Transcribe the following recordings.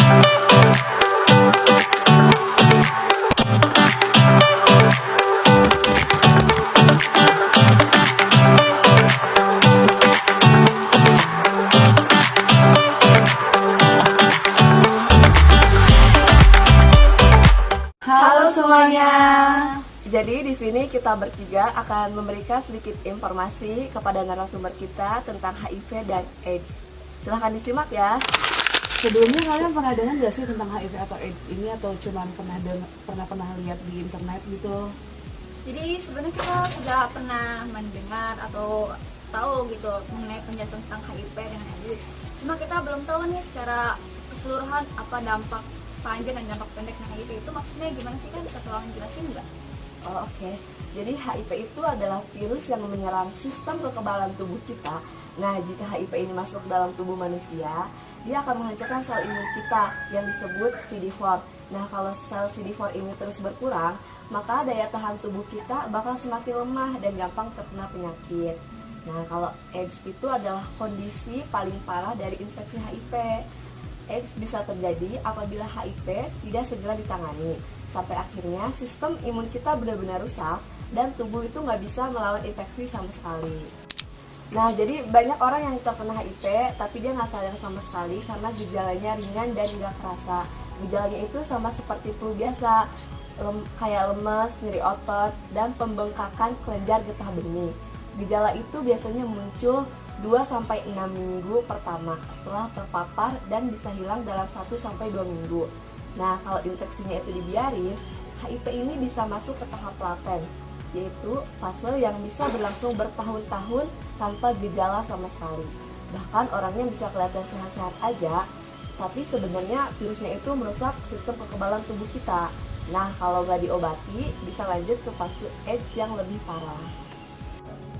Halo semuanya. Jadi di sini kita bertiga akan memberikan sedikit informasi kepada narasumber kita tentang HIV dan AIDS. Silahkan disimak ya. Sebelumnya kalian pernah dengar nggak sih tentang HIV atau AIDS ini, atau cuma pernah lihat di internet gitu? Jadi sebenarnya kita sudah pernah mendengar atau tahu gitu mengenai penjelasan tentang HIV dengan AIDS. Cuma kita belum tahu nih secara keseluruhan apa dampak panjang dan dampak pendek dari HIV itu maksudnya gimana sih, kan bisa tolong jelasin nggak? Oh, oke. Jadi HIV itu adalah virus yang menyerang sistem kekebalan tubuh kita. Nah, jika HIV ini masuk dalam tubuh manusia, dia akan menghancurkan sel imun kita yang disebut CD4. Nah, kalau sel CD4 ini terus berkurang, maka daya tahan tubuh kita bakal semakin lemah dan gampang terkena penyakit. Nah, kalau AIDS itu adalah kondisi paling parah dari infeksi HIV. AIDS bisa terjadi apabila HIV tidak segera ditangani, sampai akhirnya sistem imun kita benar-benar rusak dan tubuh itu nggak bisa melawan infeksi sama sekali. Nah, jadi banyak orang yang terkena HIV tapi dia nggak sadar sama sekali karena gejalanya ringan dan nggak kerasa. Gejalanya itu sama seperti flu biasa, kayak lemes, nyeri otot, dan pembengkakan kelenjar getah bening. Gejala itu biasanya muncul 2-6 minggu pertama setelah terpapar dan bisa hilang dalam 1-2 minggu. Nah, kalau infeksinya itu dibiarin, HIV ini bisa masuk ke tahap laten, yaitu fase yang bisa berlangsung bertahun-tahun tanpa gejala sama sekali. Bahkan orangnya bisa kelihatan sehat-sehat aja, tapi sebenarnya virusnya itu merusak sistem kekebalan tubuh kita. Nah, kalau nggak diobati, bisa lanjut ke fase AIDS yang lebih parah.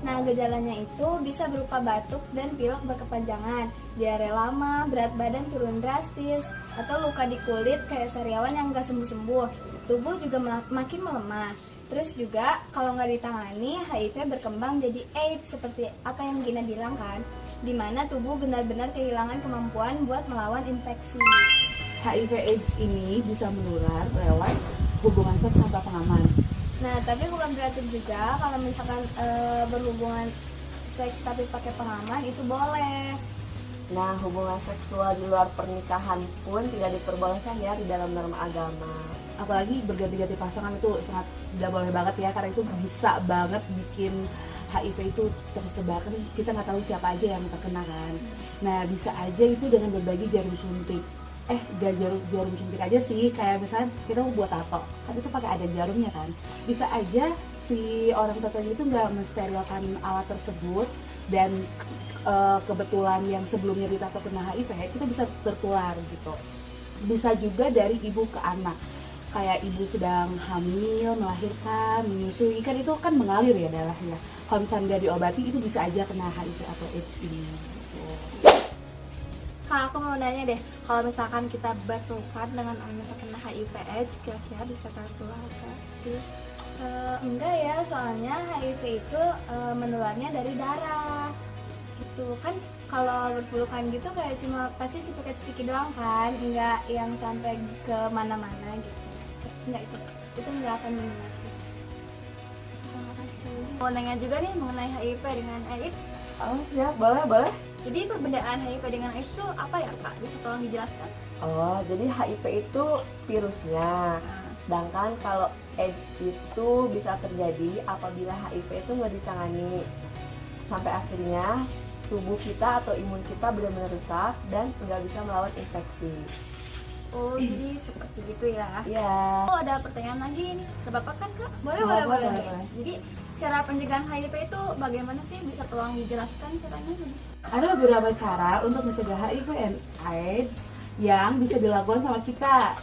Nah, gejalanya itu bisa berupa batuk dan pilek berkepanjangan, diare lama, berat badan turun drastis, atau luka di kulit kayak sariawan yang nggak sembuh-sembuh. Tubuh juga makin melemah. Terus juga kalau nggak ditangani, HIV berkembang jadi AIDS seperti apa yang Gina bilang kan, di mana tubuh benar-benar kehilangan kemampuan buat melawan infeksi. HIV/AIDS ini bisa menular lewat hubungan seks tanpa pengaman. Nah, tapi bukan berarti juga kalau misalkan berhubungan seks tapi pakai pengaman itu boleh. Nah, hubungan seksual di luar pernikahan pun tidak diperbolehkan ya di dalam norma agama. Apalagi berganti-ganti pasangan itu sangat tidak boleh banget ya, karena itu bisa banget bikin HIV itu tersebar. Kan kita nggak tahu siapa aja yang terkena kan. Nah, bisa aja itu dengan berbagi jarum suntik. Gak jarum suntik aja sih, kayak misalnya kita mau buat tato, kan itu pakai ada jarumnya kan. Bisa aja si orang tatonya itu nggak mensterilkan alat tersebut, dan kebetulan yang sebelumnya ditato kena HIV, kita bisa tertular gitu. Bisa juga dari ibu ke anak, kayak ibu sedang hamil, melahirkan, menyusui, kan itu kan mengalir ya darahnya. Kalau misalnya nggak diobati, itu bisa aja kena HIV atau AIDS ini gitu. Kak, aku mau nanya deh, kalau misalkan kita bertukar dengan orang yang terkena HIV/AIDS, kira-kira bisa tertular gak sih? Enggak ya, soalnya HIV itu menularnya dari darah. Gitu kan, kalau berpelukan gitu kayak cuma pasti cipika-cipiki doang kan, enggak yang sampai ke mana-mana gitu. Enggak, itu enggak akan menular sih. Terima kasih. Mau nanya juga nih mengenai HIV dengan AIDS. Oh, siap, boleh. Jadi perbedaan HIV dengan AIDS itu apa ya Kak? Bisa tolong dijelaskan? Oh, jadi HIV itu virusnya. Sedangkan kalau AIDS itu bisa terjadi apabila HIV itu nggak ditangani. Sampai akhirnya tubuh kita atau imun kita benar-benar rusak dan nggak bisa melawan infeksi. Oh, jadi seperti gitu ya? Iya. Oh, ada pertanyaan lagi nih ke Bapak kan Kak? Boleh. Jadi cara pencegahan HIV itu bagaimana sih? Bisa tolong dijelaskan caranya? Ada beberapa cara untuk mencegah HIV and AIDS yang bisa dilakukan sama kita.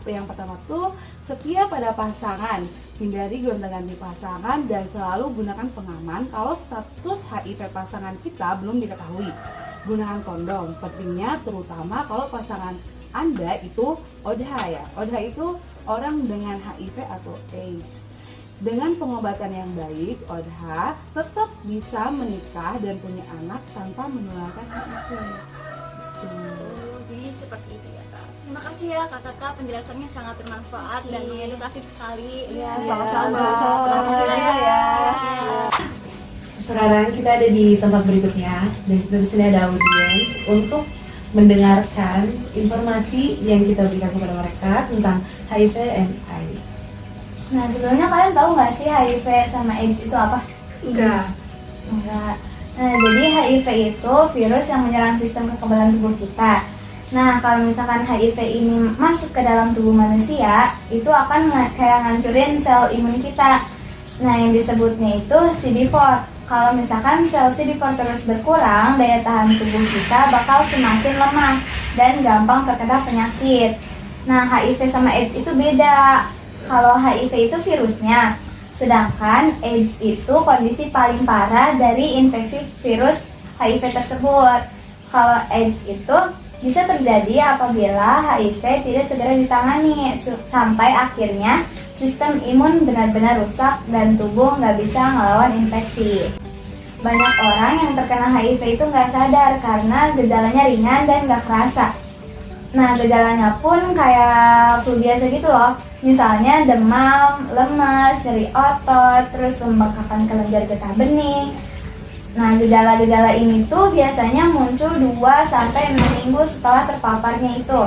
Yang pertama tuh, setiap ada pasangan, hindari gonta-ganti pasangan dan selalu gunakan pengaman kalau status HIV pasangan kita belum diketahui. Gunakan kondom, pentingnya terutama kalau pasangan Anda itu ODH ya. ODH itu orang dengan HIV atau AIDS. Dengan pengobatan yang baik, ODH tetap bisa menikah dan punya anak tanpa menularkan HIV. Oh, jadi seperti itu ya Kak. Terima kasih ya Kakak, penjelasannya sangat bermanfaat dan mengedukasi sekali. Iya, Iya, sama-sama. sama-sama. Terima kasih juga ya. Sekarang kita ada di tempat berikutnya dan kita di sini ada audiens untuk mendengarkan informasi yang kita berikan kepada mereka tentang HIV and AIDS. Nah, sebelumnya kalian tahu nggak sih HIV sama AIDS itu apa? Enggak. Enggak. Nah, jadi HIV itu virus yang menyerang sistem kekebalan tubuh kita. Nah, kalau misalkan HIV ini masuk ke dalam tubuh manusia, itu akan kayak ngancurin sel imun kita. Nah, yang disebutnya itu CD4. Kalau misalkan sel CD4 terus berkurang, daya tahan tubuh kita bakal semakin lemah dan gampang terkena penyakit. Nah, HIV sama AIDS itu beda. Kalau HIV itu virusnya, sedangkan AIDS itu kondisi paling parah dari infeksi virus HIV tersebut. Kalau AIDS itu bisa terjadi apabila HIV tidak segera ditangani sampai akhirnya sistem imun benar-benar rusak dan tubuh nggak bisa ngelawan infeksi. Banyak orang yang terkena HIV itu nggak sadar karena gejalanya ringan dan nggak kerasa. Nah, gejalanya pun kayak flu biasa gitu loh. Misalnya demam, lemas, nyeri otot, terus pembengkakan kelenjar getah bening. Nah, gejala-gejala ini tuh biasanya muncul 2-6 minggu setelah terpaparnya itu.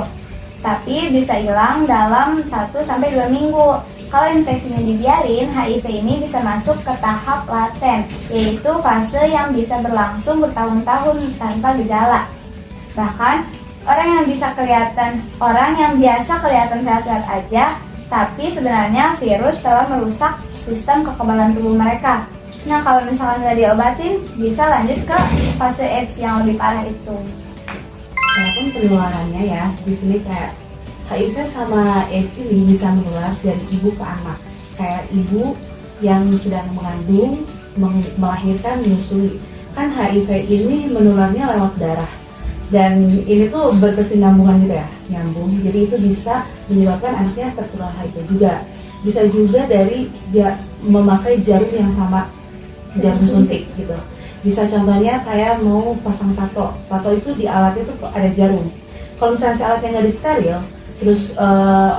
Tapi bisa hilang dalam 1-2 minggu. Kalau infeksinya dibiarin, HIV ini bisa masuk ke tahap laten, yaitu fase yang bisa berlangsung bertahun-tahun tanpa gejala. Bahkan, orang yang biasa kelihatan sehat-sehat aja, tapi sebenarnya virus telah merusak sistem kekebalan tubuh mereka. Nah, kalau misalkan nggak diobatin, bisa lanjut ke fase AIDS yang lebih parah itu. Walaupun penularannya ya, di sini kayak HIV sama AIDS ini bisa menular dari ibu ke anak. Kayak ibu yang sedang mengandung, melahirkan, menyusui. Kan HIV ini menularnya lewat darah. Dan ini tuh berkesinambungan gitu ya, nyambung. Jadi itu bisa menyebabkan anaknya tertular HIV juga. Bisa juga dari memakai jarum yang sama, jarum suntik gitu. Bisa contohnya kayak mau pasang tato. Tato itu di alatnya tuh ada jarum. Kalau misalnya si alatnya nggak disteril, terus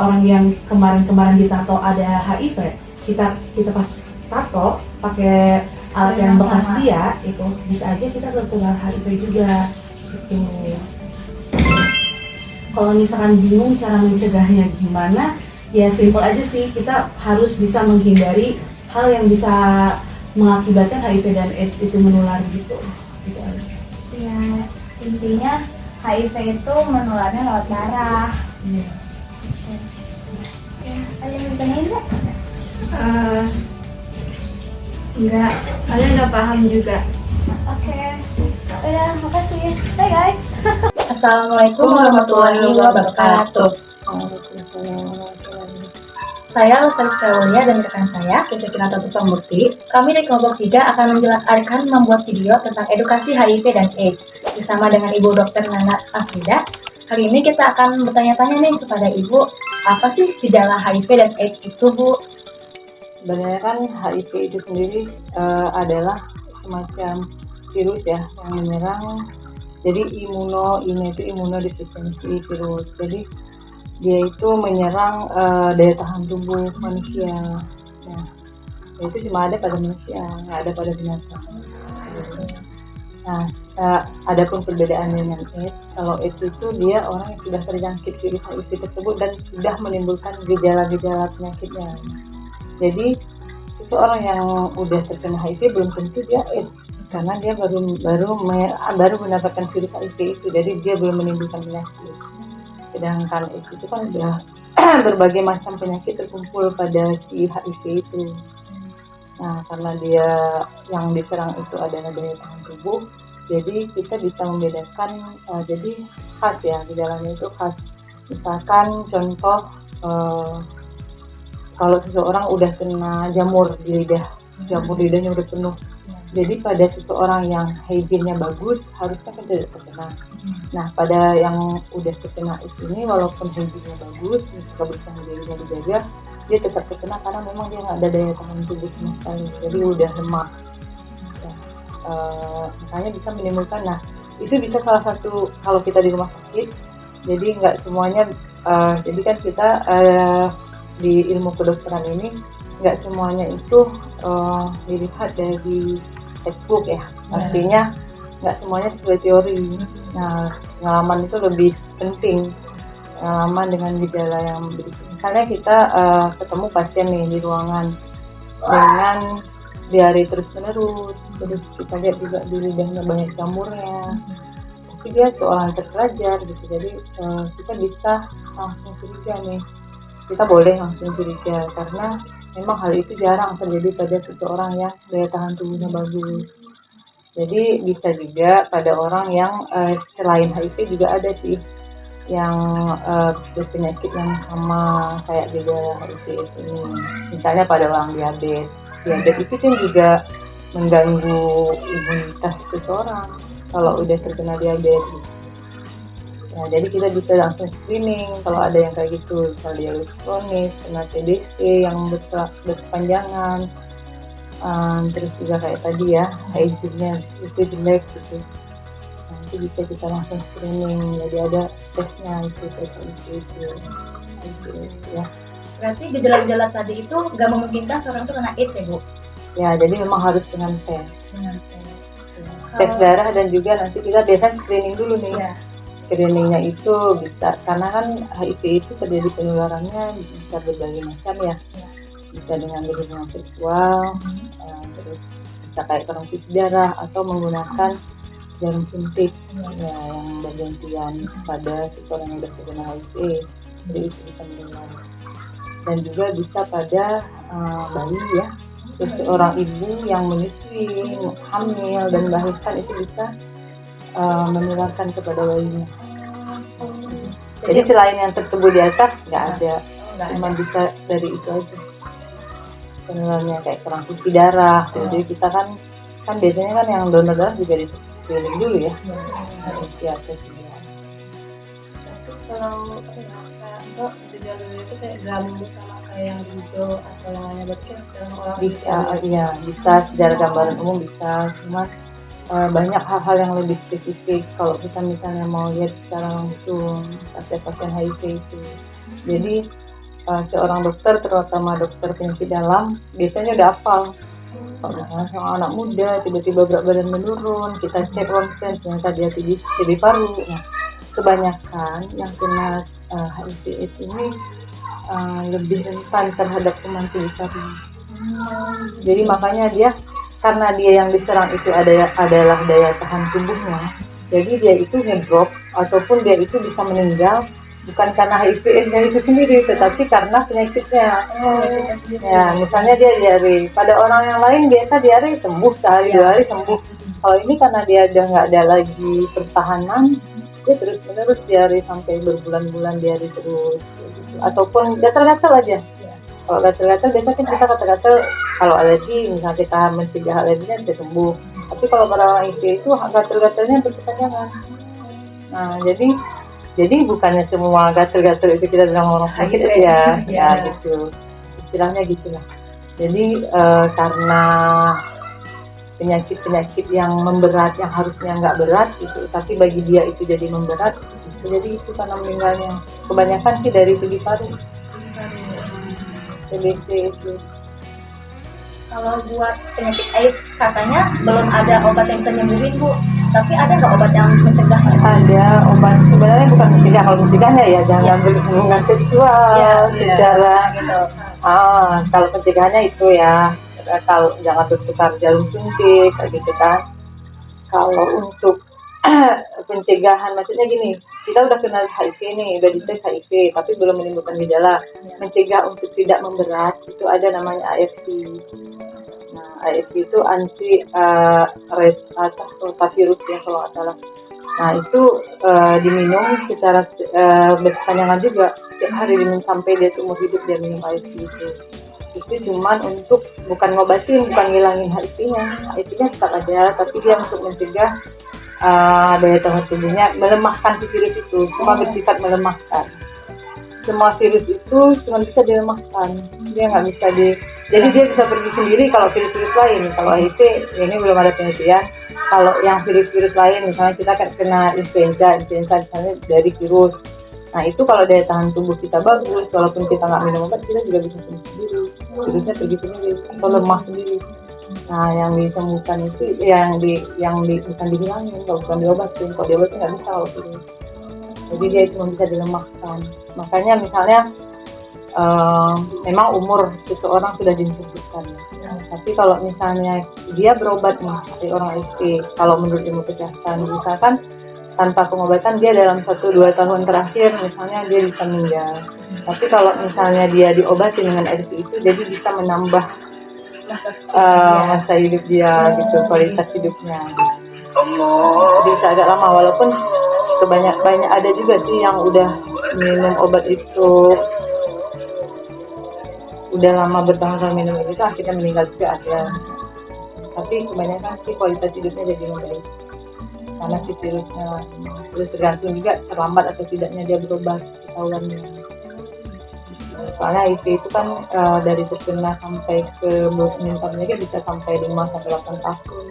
orang yang kemarin ditato ada HIV, kita pas tato pakai alat yang bekas dia, itu bisa aja kita tertular HIV juga. Gitu. Kalau misalkan bingung cara mencegahnya gimana, ya simpel aja sih, kita harus bisa menghindari hal yang bisa mengakibatkan HIV dan AIDS itu menular gitu. Ya, intinya HIV itu menularnya lewat darah. Ya. Ya, ada yang ditanyain nggak? Enggak, kalian nggak paham juga. Oke. Udah, makasih. Bye guys. Assalamualaikum warahmatullahi wabarakatuh. Saya Lestari Setiawulia dan rekan saya, Yusufina Pustamurti. Kami di kelompok 3 akan membuat video tentang edukasi HIV dan AIDS bersama dengan Ibu Dr. Nana Afrida. Hari ini kita akan bertanya-tanya nih kepada Ibu, apa sih gejala HIV dan AIDS itu, Bu? Sebenarnya kan HIV itu sendiri adalah semacam virus ya yang menyerang. Jadi imunodefisiensi virus. Jadi dia itu menyerang daya tahan tubuh manusia. Nah, itu cuma ada pada manusia, nggak ada pada binatang. Nah, adapun perbedaan dengan AIDS, kalau AIDS itu dia orang yang sudah terjangkit virus HIV tersebut dan sudah menimbulkan gejala-gejala penyakitnya. Jadi seseorang yang udah terkena HIV belum tentu dia AIDS, karena dia baru mendapatkan virus HIV itu, jadi dia belum menimbulkan penyakit. Sedangkan AIDS itu kan udah berbagai macam penyakit terkumpul pada si HIV itu. Nah, karena dia yang diserang itu adalah daya tahan tubuh, jadi kita bisa membedakan. Jadi khas ya, gejalanya itu khas. Misalkan contoh, kalau seseorang udah kena jamur di lidah, jamur lidahnya udah penuh. Jadi pada seseorang yang hygiene-nya bagus, harusnya kan tidak terkena. Nah, pada yang udah terkena ini, walaupun hygiene-nya bagus, kebersihan dirinya dijaga, dia tetap terkena karena memang dia nggak ada daya tahan tubuh sama sekali. Jadi udah lemah. Ya, makanya bisa menimbulkan. Nah, itu bisa salah satu, kalau kita di rumah sakit, Jadi nggak semuanya, jadi kan kita di ilmu kedokteran ini nggak semuanya itu dilihat dari textbook ya. Artinya nggak semuanya sesuai teori. Nah, pengalaman itu lebih penting. Pengalaman dengan gejala yang berikut. Misalnya kita ketemu pasien nih di ruangan dengan diare terus-menerus, terus kita lihat juga di lidahnya banyak jamurnya. Tapi dia seorang terpelajar gitu, jadi kita bisa langsung curiga nih. Kita boleh langsung curiga karena memang hal itu jarang terjadi pada seseorang yang daya tahan tubuhnya bagus. Jadi bisa juga pada orang yang selain HIV juga ada sih yang berpenyakit yang sama kayak gejala HIV ini. Misalnya pada orang diabetes. Diabetes itu kan juga mengganggu imunitas seseorang kalau udah terkena diabetes. Nah, jadi kita bisa langsung screening kalau ada yang kayak gitu, kalau diabetes kronis, kena TBC yang berkepanjangan. Terus juga kayak tadi ya, hygiene-nya itu jelek gitu. Nanti bisa kita langsung screening, jadi ada tesnya itu, tes itu ya. Berarti gejala-gejala tadi itu nggak memungkinkan seorang itu kena AIDS ya Bu? Ya, jadi memang harus dengan tes. Dengan tes. Tes darah dan juga nanti kita biasanya screening dulu nih. Ya. Screeningnya itu bisa, karena kan HIV itu terjadi penularannya bisa berbagai macam ya. Bisa dengan berhubungan seksual, terus bisa kayak transfusi darah atau menggunakan jarum suntik ya, yang bergantian pada seseorang yang terkena HIV, jadi itu bisa menular. Dan juga bisa pada bayi ya, seseorang ibu yang menyusui, hamil dan melahirkan itu bisa menularkan kepada bayinya. Jadi selain yang tersebut di atas nggak ada, cuma bisa dari itu aja. Penularannya kayak transfusi darah, jadi kita kan biasanya kan yang donor darah juga di screening dulu ya. Ya, Kalau untuk gejala itu kayak gambus sama kayak yang hijau atau yang lainnya, berarti kan orang bisa, ya bisa secara gambaran umum bisa, cuma banyak hal-hal yang lebih spesifik kalau kita misalnya mau lihat secara langsung pasien-pasien HIV itu. Jadi seorang dokter, terutama dokter penyakit dalam, biasanya udah hafal. Kalau misalnya seorang anak muda tiba-tiba berat badan menurun, kita cek ronsen ternyata dia TB paru. Nah, kebanyakan yang kena HIV/AIDS ini lebih rentan terhadap kuman TB paru. Jadi makanya dia, karena dia yang diserang itu adalah daya tahan tubuhnya, jadi dia itu ngedrop ataupun dia itu bisa meninggal bukan karena HIV/AIDS itu sendiri, tetapi karena penyakitnya. Ya, misalnya dia diare. Pada orang yang lain biasa diare sembuh sehari 2 hari sembuh. Kalau ini karena dia udah nggak ada lagi pertahanan, dia terus-menerus diare sampai berbulan-bulan diare terus. Gitu. Ataupun gatal-gatal aja. Kalau gatal-gatal biasanya kan kita gatal-gatal kalau alergi, misalnya kita mencegah alerginya bisa sembuh. Tapi kalau pada orang HIV itu gatal-gatalnya berkepanjangan. Nah, jadi bukannya semua gatal-gatal itu kita bilang orang sakit ya, gitu. Istilahnya gitulah. Jadi karena penyakit-penyakit yang memberat yang harusnya nggak berat gitu, tapi bagi dia itu jadi memberat, bisa jadi itu karena meninggalnya. Kebanyakan sih dari TB paru, TBC itu. Kalau buat penyakit AIDS katanya belum ada obat yang bisa nyembuhin Bu. Tapi ada nggak obat yang mencegah? Ada obat, sebenarnya bukan mencegah. Kalau mencegahnya ya jangan berhubungan seksual secara gitu. Kalau pencegahannya itu ya, kalau jangan bertukar jarum suntik kayak gitu kan. Kalau untuk pencegahan maksudnya gini, kita udah kena HIV nih, udah dites HIV tapi belum menimbulkan gejala. Mencegah untuk tidak memberat itu ada namanya ARV. Nah, ARV itu anti rotavirus ya kalau nggak salah. Nah itu diminum secara berkepanjangan juga, setiap hari diminum sampai dia seumur hidup dia minum ARV itu. Itu cuman untuk bukan ngobatin, bukan ngilangin HIV-nya. HIV-nya tetap ada, tapi dia untuk mencegah daya tahan tubuhnya, melemahkan si virus itu, cuma bersifat melemahkan. Semua virus itu cuma bisa dilemahkan, dia nggak bisa jadi dia bisa pergi sendiri kalau virus-virus lain. Kalau HIV ini belum ada penelitian, kalau yang virus-virus lain, misalnya kita kena influenza misalnya dari virus. Nah itu kalau daya tahan tubuh kita bagus, walaupun kita nggak minum obat, kita juga bisa sembuh sendiri. Virusnya pergi sendiri atau lemah sendiri. Nah yang disembuhkan itu bukan dihilangin, bukan diobatin. Kalau diobatin nggak bisa kalau virus. Jadi dia cuma bisa dilemahkan. Makanya misalnya memang umur seseorang sudah ditentukan. Tapi kalau misalnya dia berobat nih dari orang HIV, kalau menurut ilmu kesehatan, misalkan tanpa pengobatan dia dalam 1-2 tahun terakhir misalnya dia bisa meninggal. Tapi kalau misalnya dia diobati dengan ARV itu, jadi bisa menambah masa hidup dia gitu, kualitas hidupnya. Jadi bisa agak lama, walaupun banyak ada juga sih yang udah minum obat itu udah lama bertahun-tahun minum itu akhirnya meninggal juga ada. Tapi kebanyakan sih kualitas hidupnya jadi membaik karena si virusnya. Terus tergantung juga terlambat atau tidaknya dia berobat ketahuannya. Soalnya HIV itu kan dari terkena sampai ke meningkatnya bisa sampai 5-8 tahun.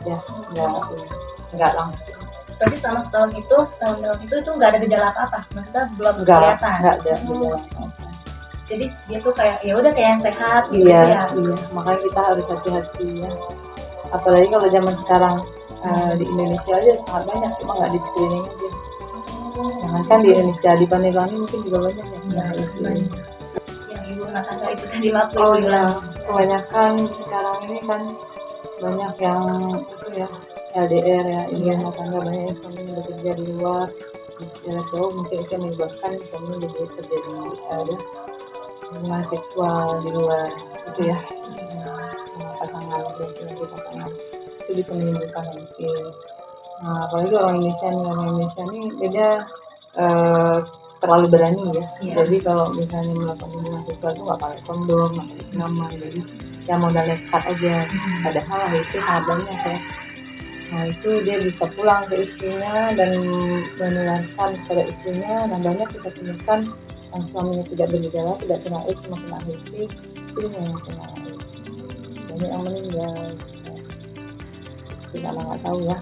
Ya, nggak langsung. Berarti selama tahun itu nggak ada gejala apa-apa, maksudnya belum kelihatan. Nggak ada gejala apa-apa. Jadi dia tuh kayak ya udah kayak yang sehat gitu Iya, ya. iya. Makanya kita harus hati-hati ya. Apalagi kalau zaman sekarang di Indonesia aja sangat banyak, cuma nggak di screening aja. Jangankan di Indonesia, di Banyuwangi mungkin juga banyak ya. Yang ibu rumah tangga itu tadi waktu Oh itu iya, kebanyakan sekarang ini kan banyak yang itu ya LDR ya, ini rumah tangga banyak yang suaminya bekerja di luar, jarak jauh, mungkin itu yang menyebabkan suaminya jadi terjadi hubungan seksual di luar itu ya, pasangan itu bisa menimbulkan HIV. Nah, apalagi orang Indonesia nih beda, terlalu berani ya. Jadi kalau misalnya melakukan hubungan seksual itu nggak pakai kondom, nggak pakai pengaman, jadi ya modal nekat aja. Padahal itu sangat banyak ya. Nah itu dia bisa pulang ke istrinya dan menularkan kepada istrinya, dan banyak kita temukan yang suaminya tidak bergejala, tidak kena AIDS, cuma kena HIV, istrinya yang kena AIDS. Banyak yang meninggal. Kita nggak tahu ya.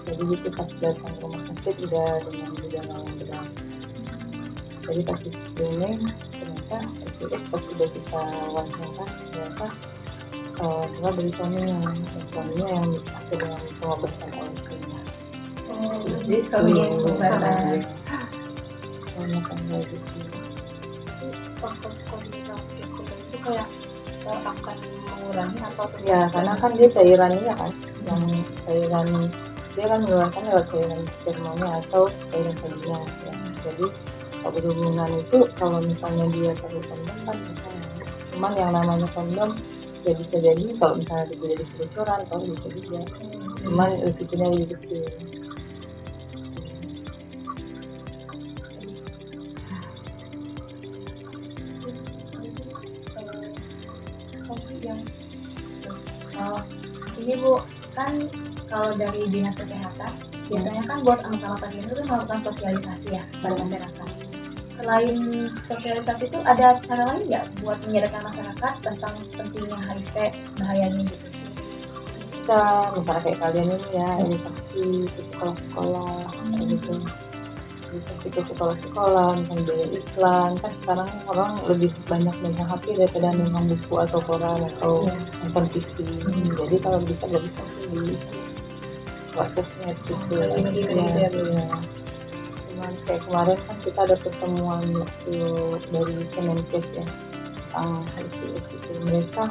Jadi itu pas datang ke rumah sakit udah dengan gejala yang berat. Jadi pas di screening ternyata AIDS pas sudah kita wawancara ternyata setelah dari suaminya yang pakai dengan pengobatan ARV-nya. Jadi suaminya yang pengobatan. Banyak yang kayak gitu. Proses komunikasi itu kayak akan mengurangi atau Ya karena kan dia cairannya kan, yang cairan dia kan mengeluarkan lewat cairan spermanya atau cairan vagina ya. Jadi kalau berhubungan itu kalau misalnya dia pakai kondom kan bisa. Cuman yang namanya kondom ya bisa jadi kalau misalnya terjadi kebocoran kalau bisa juga. Cuman risikonya lebih kecil. Ini Bu, kan kalau dari dinas kesehatan biasanya kan buat masalah ini itu melakukan sosialisasi ya pada masyarakat. Selain sosialisasi itu ada cara lain nggak buat menyadarkan masyarakat tentang pentingnya HIV, bahayanya gitu? Bisa misalnya kayak kalian ini ya edukasi ke sekolah-sekolah gitu, edukasi ke sekolah-sekolah, misalnya dari iklan kan sekarang orang lebih banyak megang HP daripada memang buku atau koran atau nonton TV. Jadi kalau bisa sih di sosmed gitu ya. Cuman kayak kemarin kan kita ada pertemuan waktu dari Kemenkes ya tentang HIV itu, mereka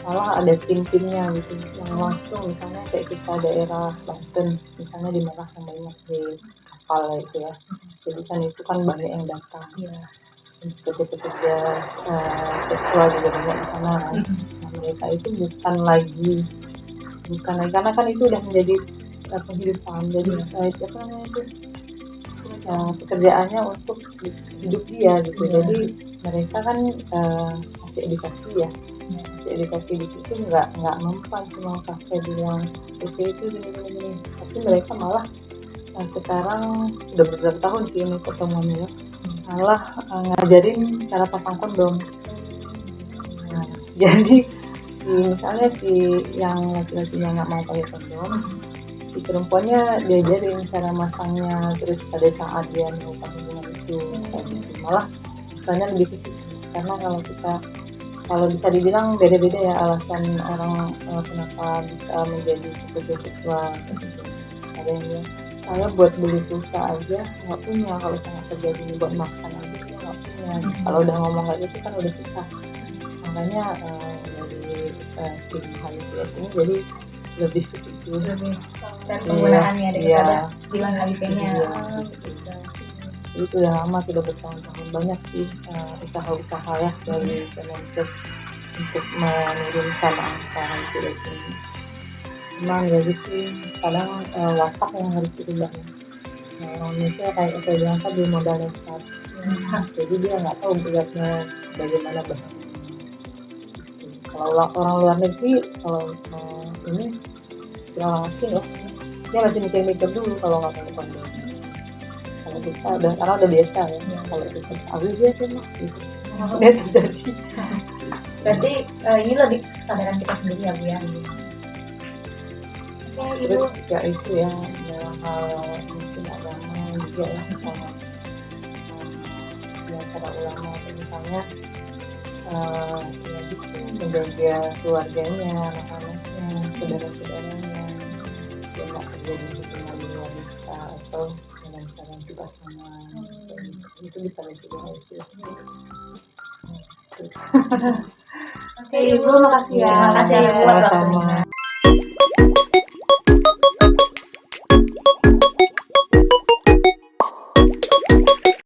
malah ada tim-timnya gitu yang langsung misalnya kayak kita daerah Banten misalnya di Merak yang banyak di kapal itu ya, jadi kan itu kan banyak yang datang pekerja seksual juga banyak di sana. Nah, mereka itu bukan lagi karena kan itu udah menjadi kehidupan, jadi apa namanya itu pekerjaannya untuk hidup dia gitu. Jadi mereka kan kasih edukasi ya, edukasi di situ nggak mempan cuma kafe bilang oke itu gini, tapi mereka malah sekarang udah beberapa tahun sih ini pertemuannya ya, malah ngajarin cara pasang kondom. Nah, jadi misalnya si yang laki-lakinya nggak mau pakai kondom, si perempuannya diajarin cara masangnya, terus pada saat dia melakukan hubungan itu kayak gitu. Malah misalnya lebih ke situ, karena kalau bisa dibilang beda-beda ya alasan orang kenapa bisa menjadi pekerja seksual gitu. Ada yang bilang saya buat beli pulsa aja nggak punya, kalau saya kerja gini buat makan aja saya nggak punya. Kalau udah ngomong kayak gitu kan udah susah. Makanya dari tim HIV ini jadi lebih ke situ. Dan penggunaannya daripada Iya. bilang HIV-nya. Iya, itu udah lama, sudah bertahun-tahun. Banyak sih usaha-usaha ya dari Kemenkes untuk menurunkan angka HIV ini. Cuman ya gitu, kadang watak yang harus dirubah. Orang Indonesia kayak saya bilang tadi modal nekat. Jadi dia nggak tahu beratnya bagaimana bahaya. Kalau orang luar negeri, kalau ini orang asing loh, dia masih mikir-mikir dulu kalau nggak pakai kondom. Kalau kita karena udah biasa ya, kalau kita tahu dia tuh mah gitu. Dia terjadi. Berarti ini lebih kesadaran kita sendiri ya Bu ya. Oke Ibu, Terus juga itu ya dalam hal mungkin agama juga ya, misalnya di antara ulama atau misalnya ya gitu menjaga keluarganya, anak-anaknya, saudara-saudaranya, dia nggak terjadi hubungan dengan wanita atau dengan cara pasangan. Itu bisa mencegah itu. oke Ibu, makasih ya. Iya, Makasih ya Ibu buat sama-sama. waktunya.